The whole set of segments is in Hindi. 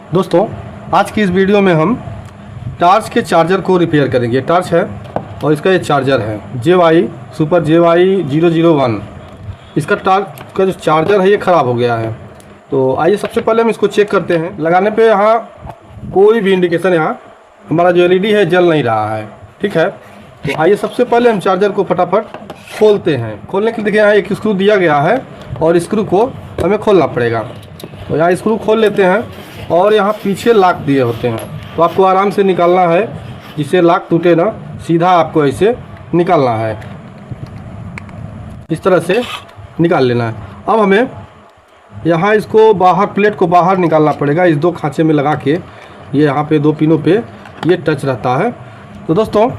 दोस्तों, आज की इस वीडियो में हम टार्च के चार्जर को रिपेयर करेंगे। टार्च है और इसका ये चार्जर है JY सुपर JY 001। इसका टार्च का जो चार्जर है ये ख़राब हो गया है। तो आइए सबसे पहले हम इसको चेक करते हैं। लगाने पे यहाँ कोई भी इंडिकेशन, यहाँ हमारा जो LED है जल नहीं रहा है। ठीक है, तो आइए सबसे पहले हम चार्जर को फटाफट खोलते हैं। खोलने के लिए देखिए यहाँ एक स्क्रू दिया गया है और स्क्रू को हमें खोलना पड़ेगा। तो यहाँ स्क्रू खोल लेते हैं और यहाँ पीछे लॉक दिए होते हैं, तो आपको आराम से निकालना है जिससे लॉक टूटे ना। सीधा आपको ऐसे निकालना है, इस तरह से निकाल लेना है। अब हमें यहाँ इसको बाहर, प्लेट को बाहर निकालना पड़ेगा। इस दो खांचे में लगा के ये यहाँ पे दो पिनों पे ये टच रहता है। तो दोस्तों,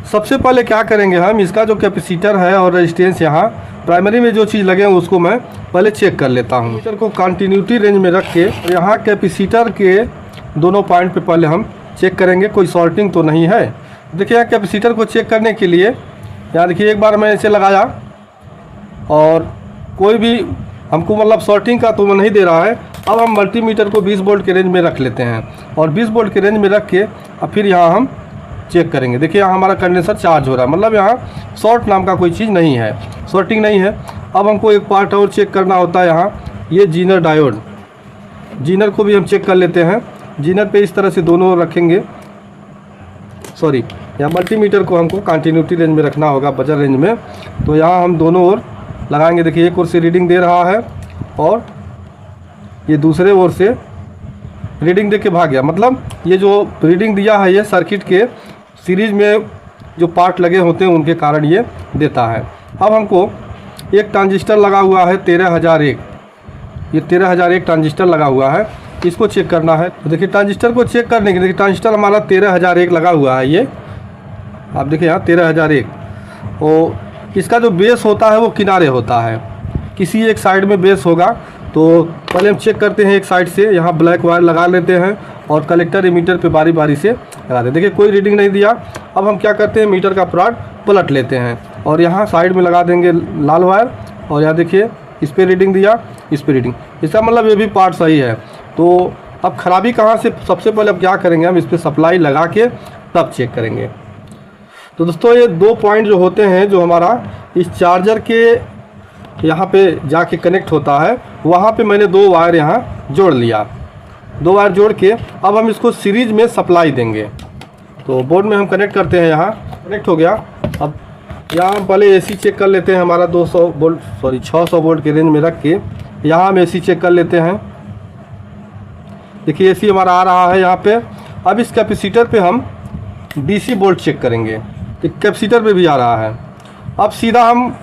सबसे पहले क्या करेंगे, हम इसका जो कैपेसिटर है और रेजिस्टेंस यहाँ प्राइमरी में जो चीज़ लगे हैं उसको मैं पहले चेक कर लेता हूँ। मीटर को कंटिन्यूटी रेंज में रख के यहाँ कैपेसिटर के दोनों पॉइंट पे पहले हम चेक करेंगे कोई शॉर्टिंग तो नहीं है। देखिए यहाँ कैपेसिटर को चेक करने के लिए यहाँ देखिए एक बार मैं इसे लगाया और कोई भी हमको मतलब शॉर्टिंग का तो नहीं दे रहा है। अब हम मल्टीमीटर को 20 वोल्ट के रेंज में रख लेते हैं और 20 वोल्ट के रेंज में रख के अब फिर यहाँ हम चेक करेंगे। देखिए यहाँ हमारा कंडेंसर चार्ज हो रहा है, मतलब यहाँ शॉर्ट नाम का कोई चीज़ नहीं है, शॉर्टिंग नहीं है। अब हमको एक पार्ट और चेक करना होता है, यहाँ ये जीनर डायोड, जीनर को भी हम चेक कर लेते हैं। जीनर पे इस तरह से दोनों रखेंगे, सॉरी यहाँ मल्टीमीटर को हमको कंटिन्यूटी रेंज में रखना होगा, बजर रेंज में। तो यहाँ हम दोनों ओर लगाएंगे। देखिए एक ओर से रीडिंग दे रहा है और ये दूसरे ओर से रीडिंग दे के भाग गया, मतलब ये जो रीडिंग दिया है ये सर्किट के सीरीज में जो पार्ट लगे होते हैं उनके कारण ये देता है। अब हमको एक ट्रांजिस्टर लगा हुआ है 13001, ये 13001 ट्रांजिस्टर लगा हुआ है, इसको चेक करना है। तो देखिए ट्रांजिस्टर को चेक करने के लिए ट्रांजिस्टर हमारा 13001 लगा हुआ है। ये आप देखिए यहाँ 13001। और इसका जो बेस होता है वो किनारे होता है, किसी एक साइड में बेस होगा। तो पहले हम चेक करते हैं एक साइड से, यहाँ ब्लैक वायर लगा लेते हैं और कलेक्टर एमीटर पे बारी बारी से लगा देते हैं। देखिए कोई रीडिंग नहीं दिया। अब हम क्या करते हैं, मीटर का प्लॉट पलट लेते हैं और यहाँ साइड में लगा देंगे लाल वायर और यहाँ देखिए इस पर रीडिंग दिया, इस पर रीडिंग, इसका मतलब ये भी पार्ट सही है। तो अब खराबी कहाँ से, सबसे पहले अब क्या करेंगे, हम इस पर सप्लाई लगा के तब चेक करेंगे। तो दोस्तों ये दो पॉइंट जो होते हैं जो हमारा इस चार्जर के यहाँ पे जाके कनेक्ट होता है, वहाँ पे मैंने दो वायर यहाँ जोड़ लिया। दो वायर जोड़ के अब हम इसको सीरीज में सप्लाई देंगे। तो बोर्ड में हम कनेक्ट करते हैं, यहाँ कनेक्ट हो गया। अब यहाँ हम पहले AC चेक कर लेते हैं, हमारा 200 वोल्ट, सॉरी 600 वोल्ट के रेंज में रख के यहाँ हम AC चेक कर लेते हैं। देखिए AC हमारा आ रहा है यहाँ पे। अब इस कैपेसिटर पे हम DC वोल्ट चेक करेंगे, तो कैपेसिटर पे भी आ रहा है। अब सीधा हम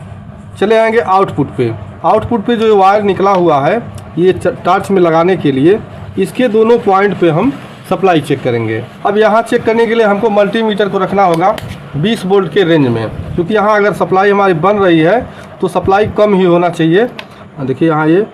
चले आएंगे आउटपुट पे। आउटपुट पे जो वायर निकला हुआ है ये टार्च में लगाने के लिए, इसके दोनों पॉइंट पे हम सप्लाई चेक करेंगे। अब यहाँ चेक करने के लिए हमको मल्टीमीटर को रखना होगा 20 वोल्ट के रेंज में, क्योंकि यहाँ अगर सप्लाई हमारी बन रही है तो सप्लाई कम ही होना चाहिए। देखिए यहाँ ये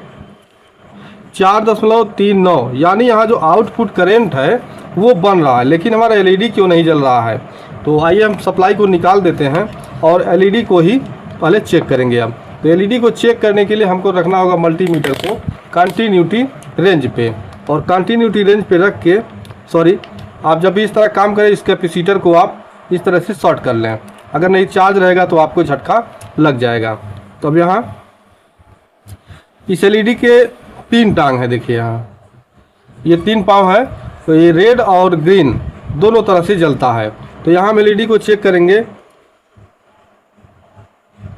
4.39, यानी यहाँ जो आउटपुट करेंट है वो बन रहा है, लेकिन हमारा LED क्यों नहीं जल रहा है। तो आइए हम सप्लाई को निकाल देते हैं और LED को ही पहले चेक करेंगे। अब तो LED को चेक करने के लिए हमको रखना होगा मल्टीमीटर को कंटिन्यूटी रेंज पे, और कंटिन्यूटी रेंज पे रख के, सॉरी आप जब भी इस तरह काम करें इस कैपेसिटर को आप इस तरह से शॉर्ट कर लें, अगर नहीं चार्ज रहेगा तो आपको झटका लग जाएगा। तो अब यहाँ इस LED के 3 टांग है, देखिए यहाँ ये 3 पाँव है, तो ये रेड और ग्रीन दोनों तरह से जलता है। तो यहाँ हम LED को चेक करेंगे।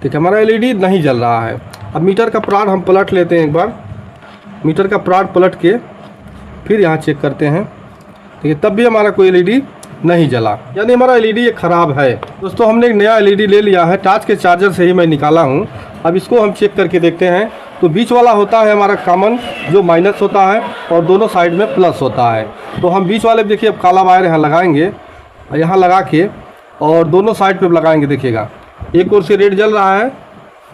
ठीक है, हमारा LED नहीं जल रहा है। अब मीटर का प्राड हम पलट लेते हैं, एक बार मीटर का प्राड पलट के फिर यहाँ चेक करते हैं। ठीक है, तब भी हमारा कोई LED नहीं जला, यानी हमारा LED ये ख़राब है। दोस्तों हमने एक नया LED ले लिया है, टार्च के चार्जर से ही मैं निकाला हूँ। अब इसको हम चेक करके देखते हैं। तो बीच वाला होता है हमारा कॉमन जो माइनस होता है और दोनों साइड में प्लस होता है। तो हम बीच वाले देखिए अब काला वायर यहाँ लगाएंगे, यहाँ लगा के और दोनों साइड पे लगाएंगे। देखिएगा एक ओर से रेड जल रहा है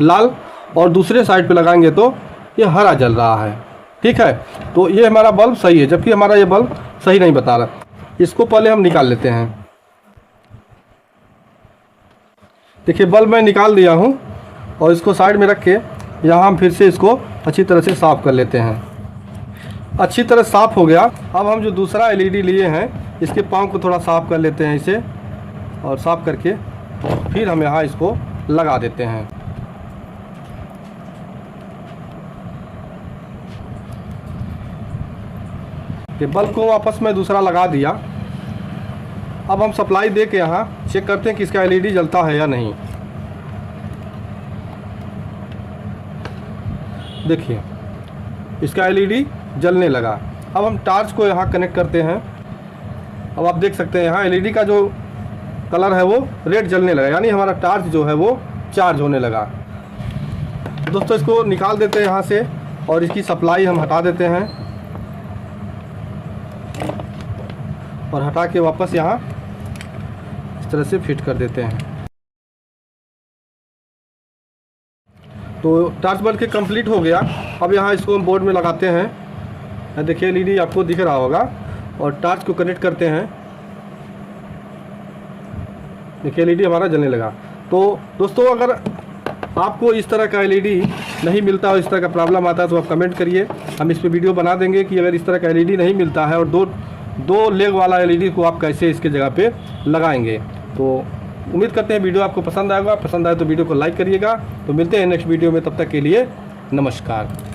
लाल, और दूसरे साइड पे लगाएंगे तो ये हरा जल रहा है। ठीक है, तो ये हमारा बल्ब सही है, जबकि हमारा ये बल्ब सही नहीं बता रहा। इसको पहले हम निकाल लेते हैं। देखिए बल्ब मैं निकाल दिया हूँ और इसको साइड में रख के यहाँ हम फिर से इसको अच्छी तरह से साफ़ कर लेते हैं। अच्छी तरह साफ़ हो गया। अब हम जो दूसरा एलईडी लिए हैं इसके पाँव को थोड़ा साफ़ कर लेते हैं इसे, और साफ़ करके फिर हम यहाँ इसको लगा देते हैं। कि बल्ब को वापस में दूसरा लगा दिया। अब हम सप्लाई दे के यहाँ चेक करते हैं कि इसका एलईडी जलता है या नहीं। देखिए इसका एलईडी जलने लगा। अब हम टार्च को यहाँ कनेक्ट करते हैं। अब आप देख सकते हैं यहाँ एलईडी का जो कलर है वो रेड जलने लगा, यानी हमारा टार्च जो है वो चार्ज होने लगा। दोस्तों इसको निकाल देते हैं यहाँ से और इसकी सप्लाई हम हटा देते हैं और हटा के वापस यहाँ इस तरह से फिट कर देते हैं। तो टार्च बल्ब के कंप्लीट हो गया। अब यहाँ इसको हम बोर्ड में लगाते हैं। देखिए एलईडी आपको दिख रहा होगा, और टार्च को कनेक्ट करते हैं। देखिए एलईडी हमारा जलने लगा। तो दोस्तों अगर आपको इस तरह का एलईडी नहीं मिलता और इस तरह का प्रॉब्लम आता है तो आप कमेंट करिए, हम इस पर वीडियो बना देंगे कि अगर इस तरह का एलईडी नहीं मिलता है और दो लेग वाला एलईडी को आप कैसे इसके जगह पे लगाएंगे। तो उम्मीद करते हैं वीडियो आपको पसंद आएगा। पसंद आए तो वीडियो को लाइक करिएगा। तो मिलते हैं नेक्स्ट वीडियो में, तब तक के लिए नमस्कार।